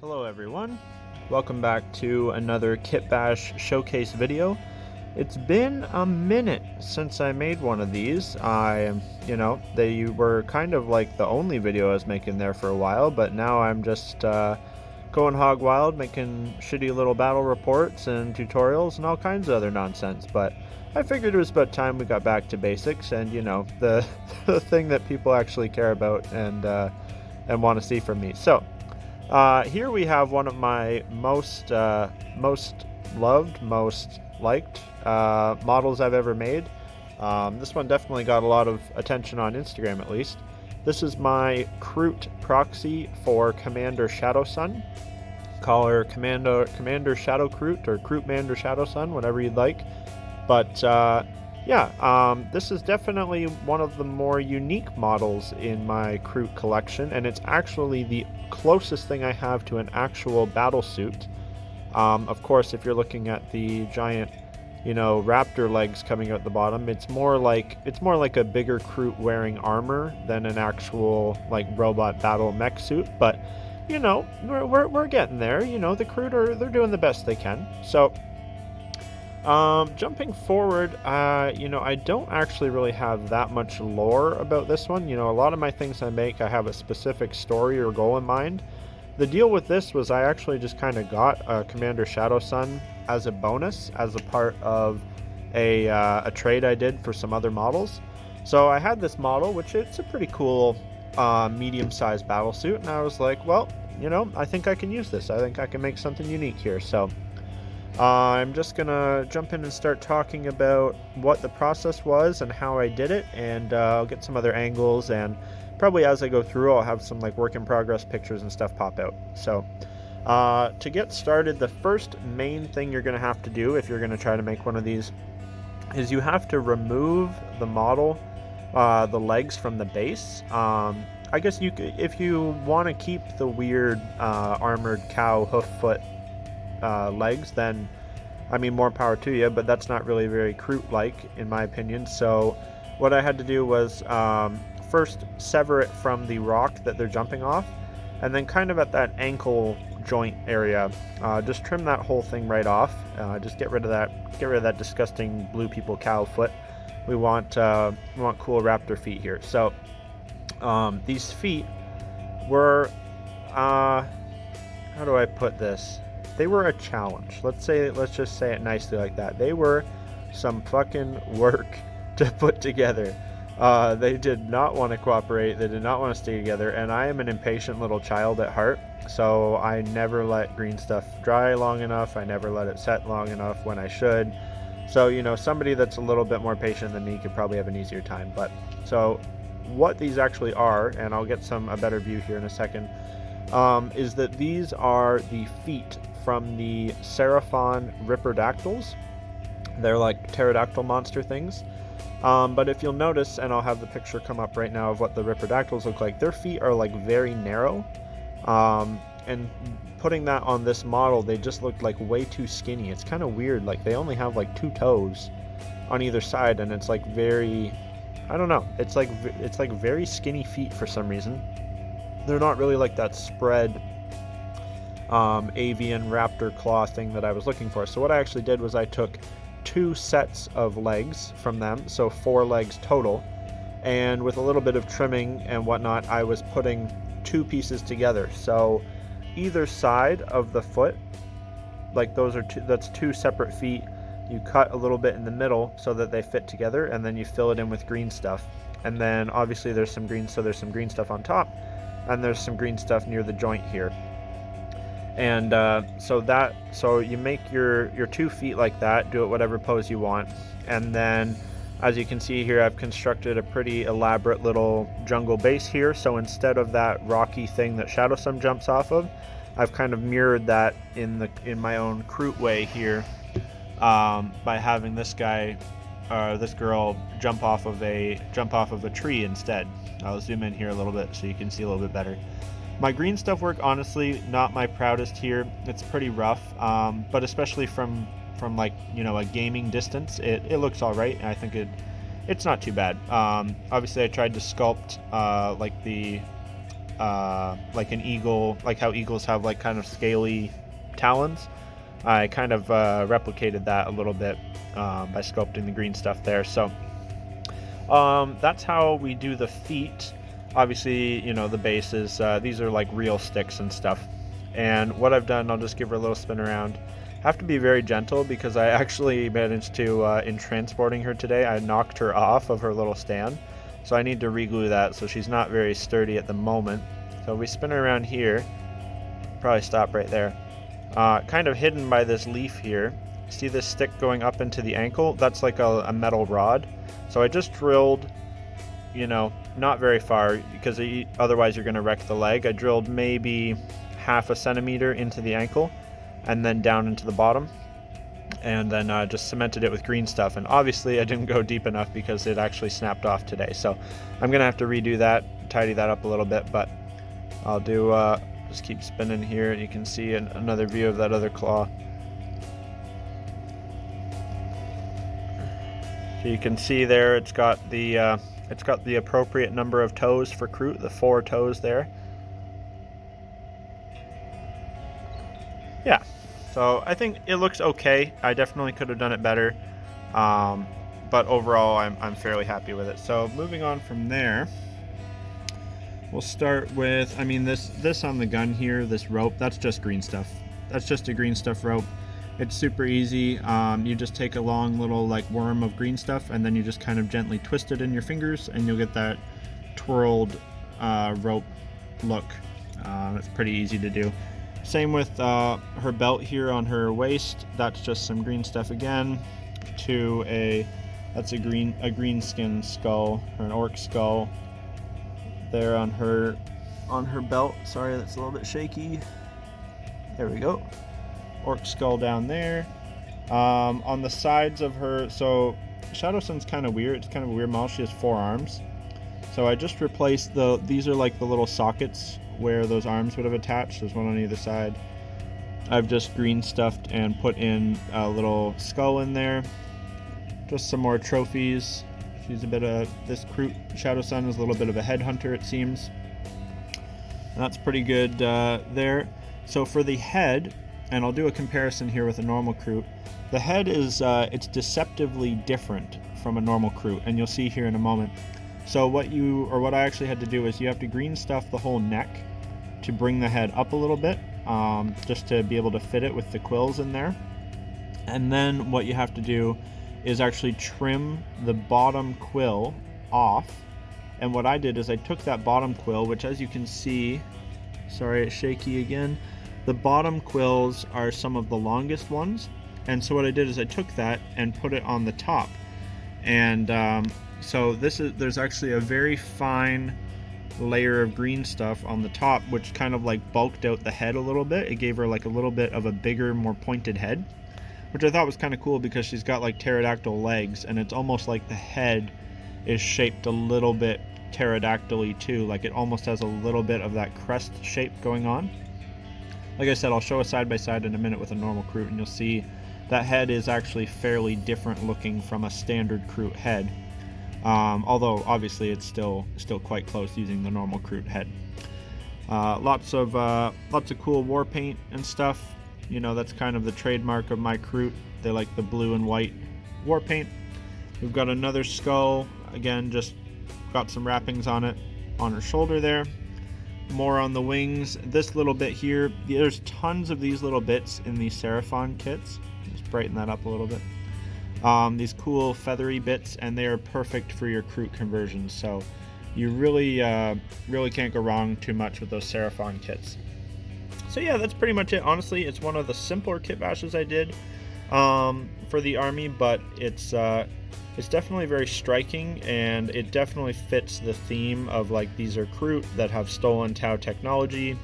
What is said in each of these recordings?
Hello everyone, welcome back to another Kitbash showcase video. It's been a minute since I made one of these. They were kind of like the only video I was making there for a while, but now I'm just going hog wild, making shitty little battle reports and tutorials and all kinds of other nonsense. But I figured it was about time we got back to basics and, the thing that people actually care about and want to see from me. So here we have one of my most loved, most liked models I've ever made. This one definitely got a lot of attention on Instagram, at least. This is my Kroot proxy for Commander Shadowsun. Call her Commander Shadow Kroot or Krootmander Shadowsun, whatever you'd like. But this is definitely one of the more unique models in my Kroot collection, and it's actually the closest thing I have to an actual battle suit. Of course, if you're looking at the giant, raptor legs coming out the bottom, it's more like a bigger Kroot wearing armor than an actual like robot battle mech suit. But we're getting there. The Kroot they're doing the best they can. So. Jumping forward, I don't actually really have that much lore about this one. A lot of my things I make, I have a specific story or goal in mind. The deal with this was I actually just kind of got Commander Shadowsun as a bonus, as a part of a trade I did for some other models. So I had this model, which it's a pretty cool medium-sized battle suit, and I was like, well, I think I can use this. I think I can make something unique here. So I'm just gonna jump in and start talking about what the process was and how I did it, and I'll get some other angles, and probably as I go through I'll have some like work in progress pictures and stuff pop out. So to get started, the first main thing you're gonna have to do if you're gonna try to make one of these is you have to remove the model, the legs from the base. I guess you could, if you want to keep the weird armored cow hoof foot legs, then more power to you, but that's not really very Kroot-like in my opinion. So what I had to do was first sever it from the rock that they're jumping off, and then kind of at that ankle joint area, just trim that whole thing right off. Just get rid of that disgusting blue people cow foot. We want cool raptor feet here. So these feet were how do I put this? They were a challenge. Let's just say it nicely like that. They were some fucking work to put together. They did not want to cooperate. They did not want to stay together. And I am an impatient little child at heart. So I never let green stuff dry long enough. I never let it set long enough when I should. So, somebody that's a little bit more patient than me could probably have an easier time. But so what these actually are, and I'll get a better view here in a second, is that these are the feet from the Seraphon Ripperdactyls. They're like pterodactyl monster things. But if you'll notice, and I'll have the picture come up right now of what the Ripperdactyls look like, their feet are like very narrow. And putting that on this model, they just looked like way too skinny. It's kind of weird. Like they only have like 2 toes on either side, and it's like very, I don't know. It's like very skinny feet for some reason. They're not really like that spread avian raptor claw thing that I was looking for. So what I actually did was I took 2 sets of legs from them, so 4 legs total, and with a little bit of trimming and whatnot, I was putting 2 pieces together. So either side of the foot, like that's 2 separate feet, you cut a little bit in the middle so that they fit together, and then you fill it in with green stuff. And then obviously there's some green stuff on top, and there's some green stuff near the joint here. And so you make your 2 feet like that, do it whatever pose you want, and then as you can see here, I've constructed a pretty elaborate little jungle base here. So instead of that rocky thing that Shadowsun jumps off of, I've kind of mirrored that in my own Kroot way here, by having this girl jump off of a tree instead. I'll zoom in here a little bit so you can see a little bit better. My green stuff work, honestly, not my proudest here. It's pretty rough, but especially from like, a gaming distance, it looks all right. I think it's not too bad. Obviously, I tried to sculpt like the like an eagle, like how eagles have like kind of scaly talons. I kind of replicated that a little bit by sculpting the green stuff there. So that's how we do the feet. Obviously, you know, the bases, these are like real sticks and stuff. And what I've done, I'll just give her a little spin around. Have to be very gentle because I actually managed to, in transporting her today, I knocked her off of her little stand. So I need to re-glue that, so she's not very sturdy at the moment. So we spin her around here, probably stop right there. Kind of hidden by this leaf here. See this stick going up into the ankle? That's like a metal rod. So I just drilled, you know, not very far because otherwise you're going to wreck the leg. I drilled maybe half a centimeter into the ankle and then down into the bottom, and then just cemented it with green stuff. And obviously I didn't go deep enough because it actually snapped off today. So I'm going to have to redo that, tidy that up a little bit, but I'll do, just keep spinning here. You can see another view of that other claw. So you can see there it's got the appropriate number of toes for Kroot, the 4 toes there. Yeah, so I think it looks okay. I definitely could have done it better, but overall I'm fairly happy with it. So moving on from there, we'll start with, I mean, this on the gun here, this rope, that's just green stuff. That's just a green stuff rope. It's super easy. You just take a long little like worm of green stuff and then you just kind of gently twist it in your fingers and you'll get that twirled rope look. It's pretty easy to do. Same with her belt here on her waist. That's just some green stuff again. That's a green skin skull, or an orc skull there on her belt. Sorry, that's a little bit shaky. There we go. Orc skull down there. On the sides of her, so Shadowsun's kind of weird. It's kind of a weird model. She has 4 arms. So I just replaced these are like the little sockets where those arms would have attached. There's one on either side. I've just green stuffed and put in a little skull in there. Just some more trophies. She's a bit of, this Kroot Shadowsun is a little bit of a headhunter, it seems. And that's pretty good there. So for the head, and I'll do a comparison here with a normal Kroot. The head is, it's deceptively different from a normal Kroot, and you'll see here in a moment. So what I actually had to do is you have to green stuff the whole neck to bring the head up a little bit, just to be able to fit it with the quills in there. And then what you have to do is actually trim the bottom quill off. And what I did is I took that bottom quill, which as you can see, sorry it's shaky again, the bottom quills are some of the longest ones. And so what I did is I took that and put it on the top. And so there's actually a very fine layer of green stuff on the top, which kind of like bulked out the head a little bit. It gave her like a little bit of a bigger, more pointed head, which I thought was kind of cool because she's got like pterodactyl legs, and it's almost like the head is shaped a little bit pterodactyl-y too. Like it almost has a little bit of that crest shape going on. Like I said, I'll show a side by side in a minute with a normal Kroot, and you'll see that head is actually fairly different looking from a standard Kroot head. Although obviously it's still quite close using the normal Kroot head. Lots of cool war paint and stuff. You know, that's kind of the trademark of my Kroot. They like the blue and white war paint. We've got another skull. Again, just got some wrappings on it on her shoulder there. More on the wings. This little bit here, there's tons of these little bits in these Seraphon kits. Just brighten that up a little bit. These cool feathery bits, and they are perfect for your Kroot conversions. So you really can't go wrong too much with those Seraphon kits. So yeah, that's pretty much it. Honestly, it's one of the simpler kit bashes I did for the army, but it's definitely very striking, and it definitely fits the theme of like these are Kroot that have stolen Tau technology,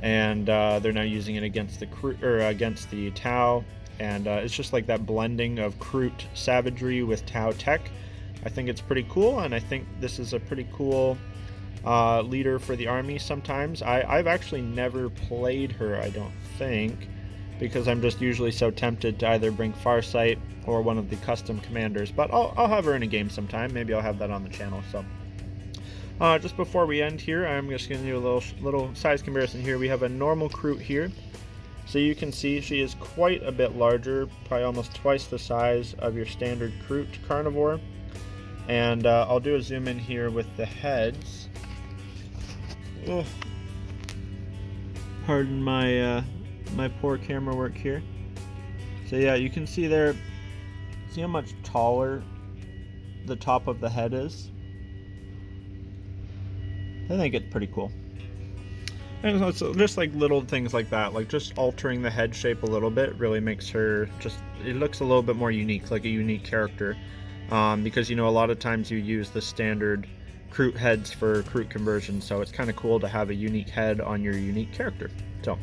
and they're now using it against the Kroot, or against the Tau. And it's just like that blending of Kroot savagery with Tau tech. I think it's pretty cool, and I think this is a pretty cool leader for the army sometimes. I've actually never played her, I don't think, because I'm just usually so tempted to either bring Farsight or one of the custom commanders. But I'll have her in a game sometime. Maybe I'll have that on the channel. So Just before we end here, I'm just going to do a little size comparison here. We have a normal Kroot here. So you can see she is quite a bit larger, probably almost twice the size of your standard Kroot carnivore. And I'll do a zoom in here with the heads. Ugh. Pardon my my poor camera work here. So yeah, you can see there, see how much taller the top of the head is? I think it's pretty cool. And it's just like little things like that, like just altering the head shape a little bit really makes her just, it looks a little bit more unique, like a unique character. Because, you know, a lot of times you use the standard Kroot heads for Kroot conversion, so it's kind of cool to have a unique head on your unique character. So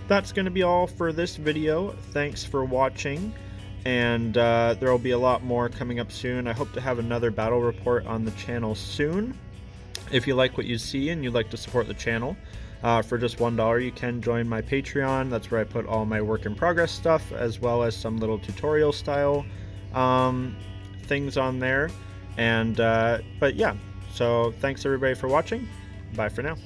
that's going to be all for this video. Thanks for watching, and there will be a lot more coming up soon. I hope to have another battle report on the channel soon. If you like what you see and you'd like to support the channel, for just $1 you can join my Patreon. That's where I put all my work in progress stuff, as well as some little tutorial style things on there. And but yeah, so thanks everybody for watching. Bye for now.